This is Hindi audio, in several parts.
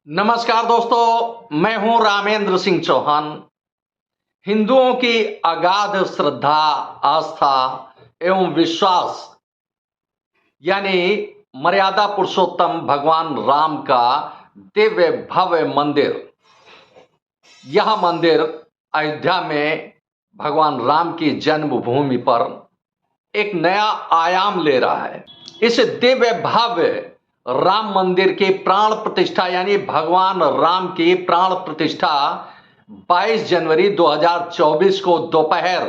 नमस्कार दोस्तों, मैं हूं रामेंद्र सिंह चौहान। हिंदुओं की अगाध श्रद्धा, आस्था एवं विश्वास यानी मर्यादा पुरुषोत्तम भगवान राम का दिव्य भव्य मंदिर, यह मंदिर अयोध्या में भगवान राम की जन्मभूमि पर एक नया आयाम ले रहा है। इस दिव्य भव्य राम मंदिर की प्राण प्रतिष्ठा यानी भगवान राम की प्राण प्रतिष्ठा 22 जनवरी 2024 को दोपहर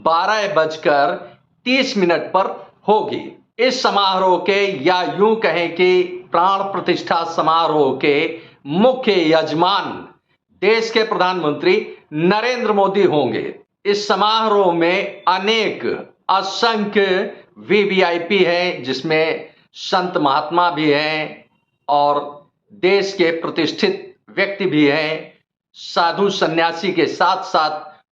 12:30 पर होगी। इस समारोह के या यूं कहें कि प्राण प्रतिष्ठा समारोह के मुख्य यजमान देश के प्रधानमंत्री नरेंद्र मोदी होंगे। इस समारोह में अनेक असंख्य वीवीआईपी हैं, जिसमें संत महात्मा भी हैं और देश के प्रतिष्ठित व्यक्ति भी हैं। साधु सन्यासी के साथ साथ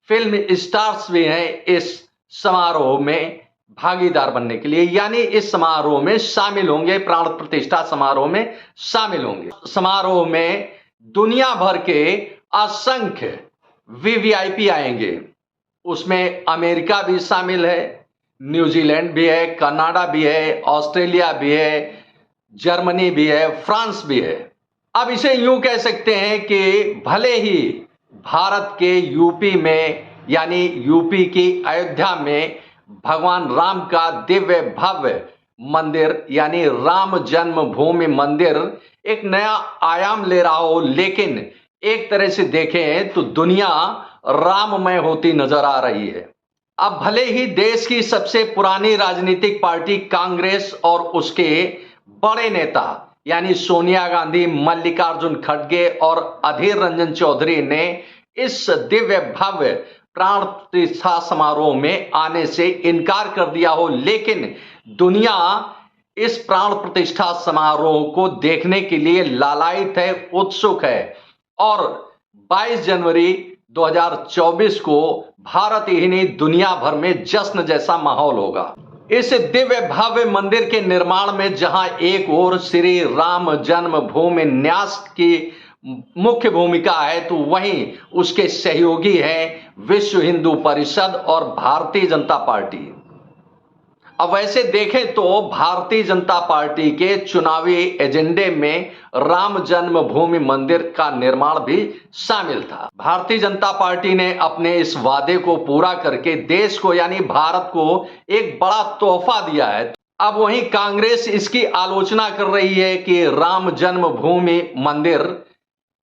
फिल्म स्टार्स भी हैं इस समारोह में भागीदार बनने के लिए, यानी इस समारोह में शामिल होंगे, प्राण प्रतिष्ठा समारोह में शामिल होंगे। समारोह में दुनिया भर के असंख्य वीवीआईपी आएंगे। उसमें अमेरिका भी शामिल है, न्यूजीलैंड भी है, कनाडा भी है, ऑस्ट्रेलिया भी है, जर्मनी भी है, फ्रांस भी है। अब इसे यूं कह सकते हैं कि भले ही भारत के यूपी में यानी यूपी की अयोध्या में भगवान राम का दिव्य भव्य मंदिर यानी राम जन्मभूमि मंदिर एक नया आयाम ले रहा हो, लेकिन एक तरह से देखें तो दुनिया राममय होती नजर आ रही है। अब भले ही देश की सबसे पुरानी राजनीतिक पार्टी कांग्रेस और उसके बड़े नेता यानी सोनिया गांधी, मल्लिकार्जुन खड़गे और अधीर रंजन चौधरी ने इस दिव्य भव्य प्राण प्रतिष्ठा समारोह में आने से इनकार कर दिया हो, लेकिन दुनिया इस प्राण प्रतिष्ठा समारोह को देखने के लिए लालायित है, उत्सुक है। और 22 जनवरी 2024 को भारत ही नहीं दुनिया भर में जश्न जैसा माहौल होगा। इस दिव्य भव्य मंदिर के निर्माण में जहां एक ओर श्री राम जन्मभूमि न्यास की मुख्य भूमिका है, तो वहीं उसके सहयोगी हैं विश्व हिंदू परिषद और भारतीय जनता पार्टी। अब वैसे देखें तो भारतीय जनता पार्टी के चुनावी एजेंडे में राम जन्मभूमि मंदिर का निर्माण भी शामिल था। भारतीय जनता पार्टी ने अपने इस वादे को पूरा करके देश को यानी भारत को एक बड़ा तोहफा दिया है। अब वहीं कांग्रेस इसकी आलोचना कर रही है कि राम जन्मभूमि मंदिर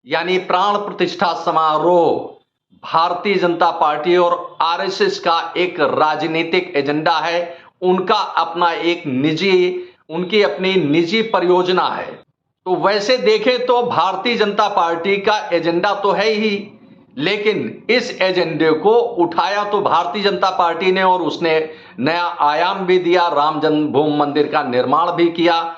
यानी प्राण प्रतिष्ठा समारोह भारतीय जनता पार्टी और आरएसएस का एक राजनीतिक एजेंडा है, उनका अपना एक उनकी अपनी निजी परियोजना है। तो वैसे देखें तो भारतीय जनता पार्टी का एजेंडा तो है ही, लेकिन इस एजेंडे को उठाया तो भारतीय जनता पार्टी ने और उसने नया आयाम भी दिया, राम जन्मभूमि मंदिर का निर्माण भी किया।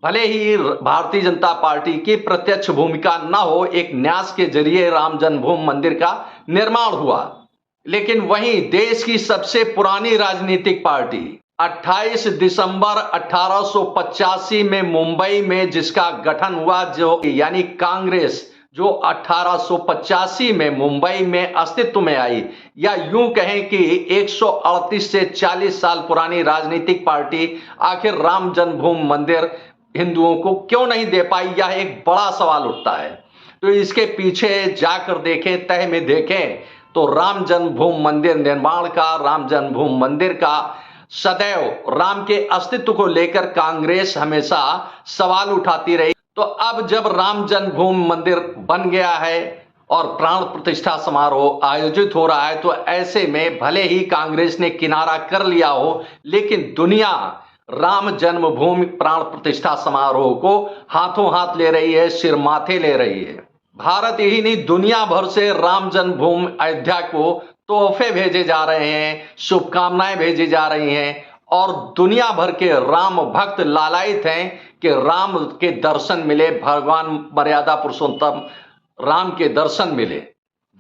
भले ही भारतीय जनता पार्टी की प्रत्यक्ष भूमिका न हो, एक न्यास के जरिए राम जन्मभूमि मंदिर का निर्माण हुआ, लेकिन वहीं देश की सबसे पुरानी राजनीतिक पार्टी 28 दिसंबर 1885 में मुंबई में जिसका गठन हुआ, जो यानी कांग्रेस, जो 1885 में मुंबई में अस्तित्व में आई, या यूं कहें कि 138 से 40 साल पुरानी राजनीतिक पार्टी आखिर राम जन्मभूमि मंदिर हिंदुओं को क्यों नहीं दे पाई, यह एक बड़ा सवाल उठता है। तो इसके पीछे जाकर देखें, तह में देखें तो राम जन्मभूमि मंदिर निर्माण का, राम जन्मभूमि मंदिर का सदैव राम के अस्तित्व को लेकर कांग्रेस हमेशा सवाल उठाती रही। तो अब जब राम जन्मभूमि मंदिर बन गया है और प्राण प्रतिष्ठा समारोह आयोजित हो रहा है, तो ऐसे में भले ही कांग्रेस ने किनारा कर लिया हो, लेकिन दुनिया राम जन्मभूमि प्राण प्रतिष्ठा समारोह को हाथों हाथ ले रही है, सिर माथे ले रही है। भारत ही नहीं दुनिया भर से राम जन्मभूमि अयोध्या को तोहफे भेजे जा रहे हैं, शुभकामनाएं भेजी जा रही हैं, और दुनिया भर के राम भक्त लालायित हैं कि राम के दर्शन मिले, भगवान मर्यादा पुरुषोत्तम राम के दर्शन मिले।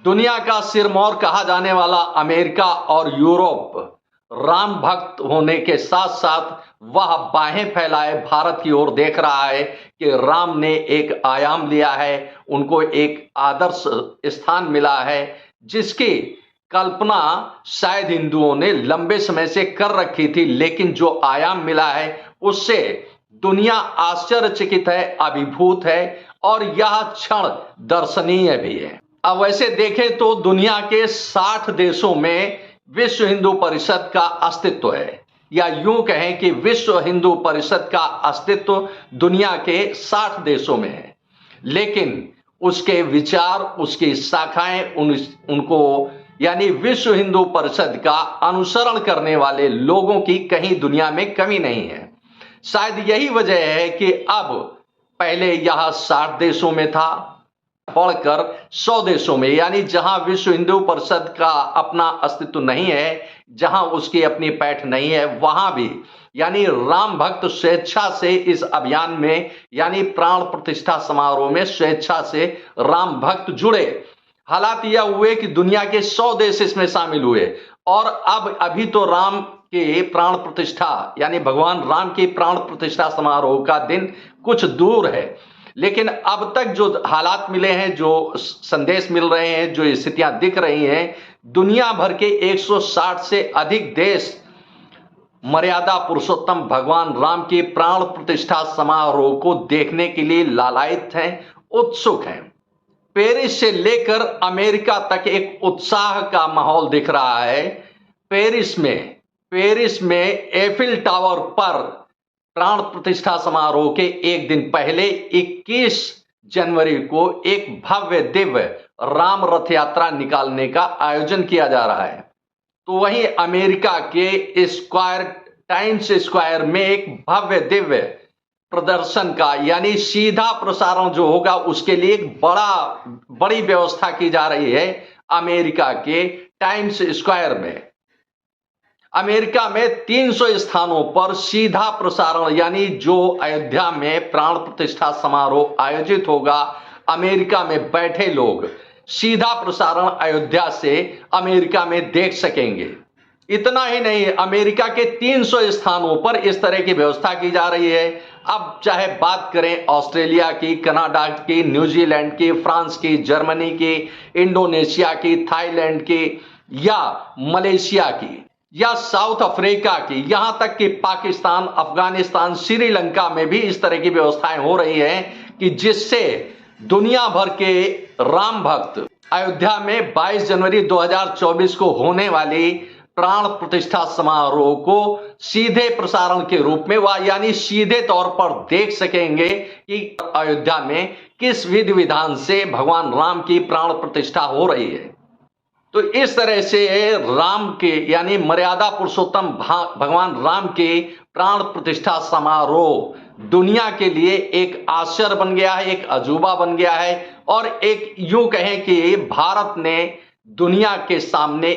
दुनिया का सिरमौर कहा जाने वाला अमेरिका और यूरोप राम भक्त होने के साथ साथ वह बाहें फैलाए भारत की ओर देख रहा है कि राम ने एक आयाम लिया है, उनको एक आदर्श स्थान मिला है जिसकी कल्पना शायद हिंदुओं ने लंबे समय से कर रखी थी, लेकिन जो आयाम मिला है उससे दुनिया आश्चर्यचकित है, अभिभूत है और यह क्षण दर्शनीय भी है। अब वैसे देखें तो दुनिया के 60 देशों में विश्व हिंदू परिषद का अस्तित्व है, या यूं कहें कि विश्व हिंदू परिषद का अस्तित्व दुनिया के 60 देशों में है, लेकिन उसके विचार, उसकी शाखाएं उनको यानी विश्व हिंदू परिषद का अनुसरण करने वाले लोगों की कहीं दुनिया में कमी नहीं है। शायद यही वजह है कि अब पहले यह 60 देशों में था, बढ़कर 100 देशों में, यानी जहां विश्व हिंदू परिषद का अपना अस्तित्व नहीं है, जहां उसकी अपनी पैठ नहीं है, वहां भी यानी राम भक्त स्वेच्छा से इस अभियान में यानी प्राण प्रतिष्ठा समारोह में स्वेच्छा से राम भक्त जुड़े। हालात यह हुए कि दुनिया के 100 देश इसमें शामिल हुए और अब अभी तो राम के प्राण प्रतिष्ठा यानी भगवान राम की प्राण प्रतिष्ठा समारोह का दिन कुछ दूर है, लेकिन अब तक जो हालात मिले हैं, जो संदेश मिल रहे हैं, जो स्थितियां दिख रही हैं, दुनिया भर के 160 से अधिक देश मर्यादा पुरुषोत्तम भगवान राम की प्राण प्रतिष्ठा समारोह को देखने के लिए लालायित हैं, उत्सुक हैं। पेरिस से लेकर अमेरिका तक एक उत्साह का माहौल दिख रहा है। पेरिस में एफिल टावर पर प्राण प्रतिष्ठा समारोह के एक दिन पहले 21 जनवरी को एक भव्य दिव्य राम रथ यात्रा निकालने का आयोजन किया जा रहा है। तो वहीं अमेरिका के टाइम्स स्क्वायर में एक भव्य दिव्य प्रदर्शन का यानी सीधा प्रसारण जो होगा उसके लिए एक बड़ी व्यवस्था की जा रही है। अमेरिका के टाइम्स स्क्वायर में अमेरिका में 300 स्थानों पर सीधा प्रसारण यानी जो अयोध्या में प्राण प्रतिष्ठा समारोह आयोजित होगा, अमेरिका में बैठे लोग सीधा प्रसारण अयोध्या से अमेरिका में देख सकेंगे। इतना ही नहीं, अमेरिका के 300 स्थानों पर इस तरह की व्यवस्था की जा रही है। अब चाहे बात करें ऑस्ट्रेलिया की, कनाडा की, न्यूजीलैंड की, फ्रांस की, जर्मनी की, इंडोनेशिया की, थाईलैंड की या मलेशिया की या साउथ अफ्रीका की, यहां तक कि पाकिस्तान, अफगानिस्तान, श्रीलंका में भी इस तरह की व्यवस्थाएं हो रही हैं कि जिससे दुनिया भर के राम भक्त अयोध्या में 22 जनवरी 2024 को होने वाली प्राण प्रतिष्ठा समारोह को सीधे प्रसारण के रूप में यानी सीधे तौर पर देख सकेंगे कि अयोध्या में किस विधि विधान से भगवान राम की प्राण प्रतिष्ठा हो रही है। तो इस तरह से राम के यानी मर्यादा पुरुषोत्तम भगवान राम के प्राण प्रतिष्ठा समारोह दुनिया के लिए एक आश्चर्य बन गया है, एक अजूबा बन गया है और एक यूं कहें कि भारत ने दुनिया के सामने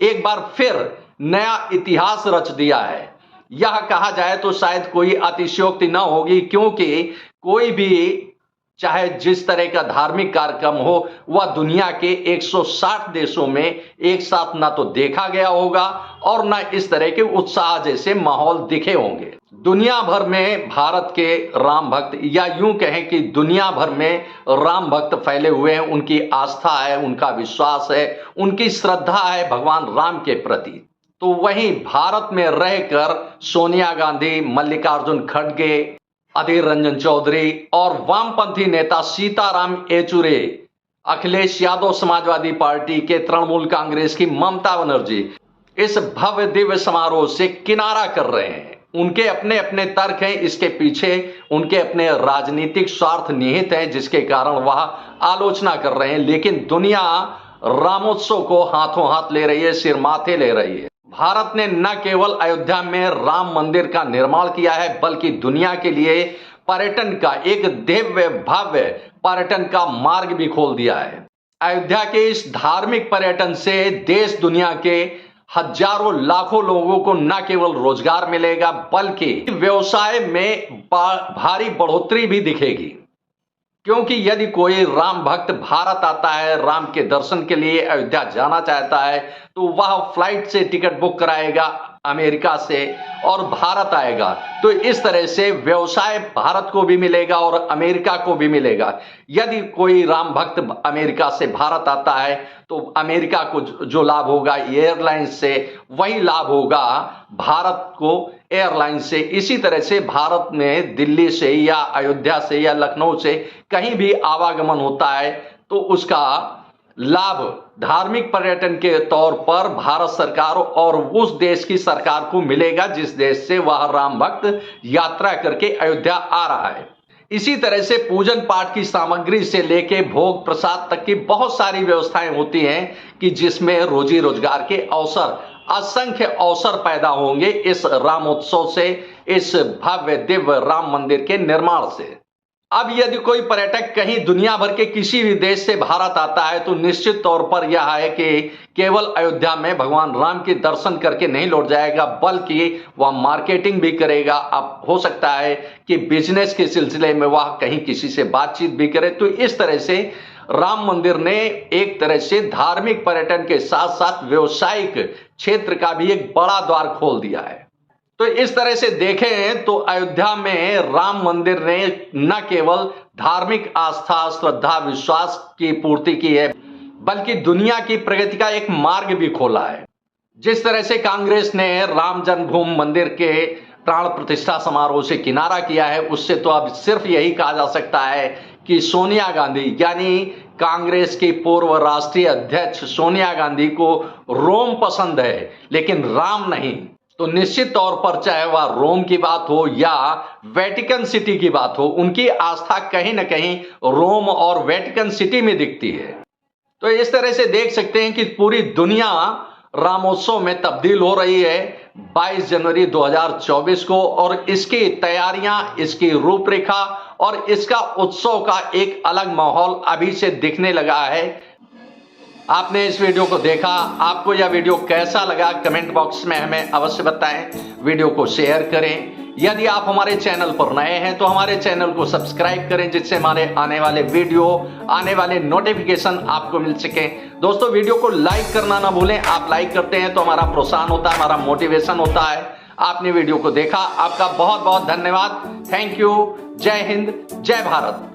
एक बार फिर नया इतिहास रच दिया है। यह कहा जाए तो शायद कोई अतिशयोक्ति न होगी, क्योंकि कोई भी चाहे जिस तरह का धार्मिक कार्यक्रम हो वह दुनिया के 160 देशों में एक साथ ना तो देखा गया होगा और ना इस तरह के उत्साह जैसे माहौल दिखे होंगे। दुनिया भर में भारत के राम भक्त या यूं कहें कि दुनिया भर में राम भक्त फैले हुए हैं, उनकी आस्था है, उनका विश्वास है, उनकी श्रद्धा है भगवान राम के प्रति। तो वहीं भारत में रहकर सोनिया गांधी, मल्लिकार्जुन खड़गे, अधीर रंजन चौधरी और वामपंथी नेता सीताराम येचुरी, अखिलेश यादव समाजवादी पार्टी के, तृणमूल कांग्रेस की ममता बनर्जी इस भव्य दिव्य समारोह से किनारा कर रहे हैं। उनके अपने अपने तर्क हैं, इसके पीछे उनके अपने राजनीतिक स्वार्थ निहित हैं जिसके कारण वह आलोचना कर रहे हैं, लेकिन दुनिया रामोत्सव को हाथों हाथ ले रही है, सिर माथे ले रही है। भारत ने न केवल अयोध्या में राम मंदिर का निर्माण किया है बल्कि दुनिया के लिए पर्यटन का एक दिव्य भव्य पर्यटन का मार्ग भी खोल दिया है। अयोध्या के इस धार्मिक पर्यटन से देश दुनिया के हजारों लाखों लोगों को न केवल रोजगार मिलेगा बल्कि व्यवसाय में भारी बढ़ोतरी भी दिखेगी। क्योंकि यदि कोई राम भक्त भारत आता है, राम के दर्शन के लिए अयोध्या जाना चाहता है, तो वह फ्लाइट से टिकट बुक कराएगा अमेरिका से और भारत आएगा। तो इस तरह से व्यवसाय भारत को भी मिलेगा और अमेरिका को भी मिलेगा। यदि कोई राम भक्त अमेरिका से भारत आता है तो अमेरिका को जो लाभ होगा एयरलाइन से, वही लाभ होगा भारत को एयरलाइन से। इसी तरह से भारत में दिल्ली से या अयोध्या से या लखनऊ से कहीं भी आवागमन होता है तो उसका लाभ धार्मिक पर्यटन के तौर पर भारत सरकार और उस देश की सरकार को मिलेगा जिस देश से वह राम भक्त यात्रा करके अयोध्या आ रहा है। इसी तरह से पूजन पाठ की सामग्री से लेके भोग प्रसाद तक की बहुत सारी व्यवस्थाएं होती हैं कि जिसमें रोजी रोजगार के अवसर, असंख्य अवसर पैदा होंगे इस रामोत्सव से, इस भव्य दिव्य राम मंदिर के निर्माण से। अब यदि कोई पर्यटक कहीं दुनिया भर के किसी भी देश से भारत आता है तो निश्चित तौर पर यह है कि केवल अयोध्या में भगवान राम के दर्शन करके नहीं लौट जाएगा, बल्कि वह मार्केटिंग भी करेगा। अब हो सकता है कि बिजनेस के सिलसिले में वह कहीं किसी से बातचीत भी करे। तो इस तरह से राम मंदिर ने एक तरह से धार्मिक पर्यटन के साथ साथ व्यवसायिक क्षेत्र का भी एक बड़ा द्वार खोल दिया है। तो इस तरह से देखें तो अयोध्या में राम मंदिर ने न केवल धार्मिक आस्था, श्रद्धा, विश्वास की पूर्ति की है, बल्कि दुनिया की प्रगति का एक मार्ग भी खोला है। जिस तरह से कांग्रेस ने राम जन्मभूमि मंदिर के प्राण प्रतिष्ठा समारोह से किनारा किया है, उससे तो अब सिर्फ यही कहा जा सकता है कि सोनिया गांधी यानी कांग्रेस की पूर्व राष्ट्रीय अध्यक्ष सोनिया गांधी को रोम पसंद है लेकिन राम नहीं। तो निश्चित तौर पर चाहे वह रोम की बात हो या वेटिकन सिटी की बात हो, उनकी आस्था कहीं ना कहीं रोम और वेटिकन सिटी में दिखती है। तो इस तरह से देख सकते हैं कि पूरी दुनिया रामोत्सव में तब्दील हो रही है 22 जनवरी 2024 को, और इसकी तैयारियां, इसकी रूपरेखा और इसका उत्सव का एक अलग माहौल अभी से दिखने लगा है। आपने इस वीडियो को देखा, आपको यह वीडियो कैसा लगा कमेंट बॉक्स में हमें अवश्य बताएं। वीडियो को शेयर करें। यदि आप हमारे चैनल पर नए हैं तो हमारे चैनल को सब्सक्राइब करें जिससे हमारे आने वाले वीडियो, आने वाले नोटिफिकेशन आपको मिल सके। दोस्तों, वीडियो को लाइक करना ना भूलें। आप लाइक करते हैं तो हमारा प्रोत्साहन होता है, हमारा मोटिवेशन होता है। आपने वीडियो को देखा, आपका बहुत बहुत धन्यवाद। Thank you. जय हिंद, जय भारत।